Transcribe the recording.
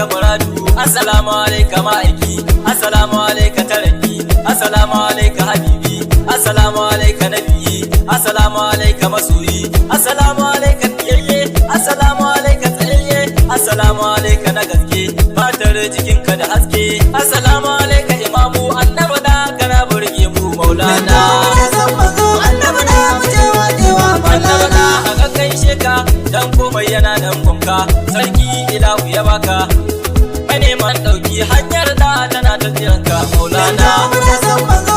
alaika muradu, assalamu alaika ma'aiki, assalamu alaika taraki, assalamu alaika habibi, assalamu alaika nabi, assalamu alaika masoyi, assalamu alaika tiyayye, assalamu alaika tsayayye, assalamu alaika na gaske, fatar jikinka da haske, assalamu alaika imamu, annabi da kana burge mu maulana. Annabi da aka gaishe ka, dan komai yana nan gunka, sarki ilahu ya baka, mai neman ɗauki hanyar da tana ta jiranka maulana.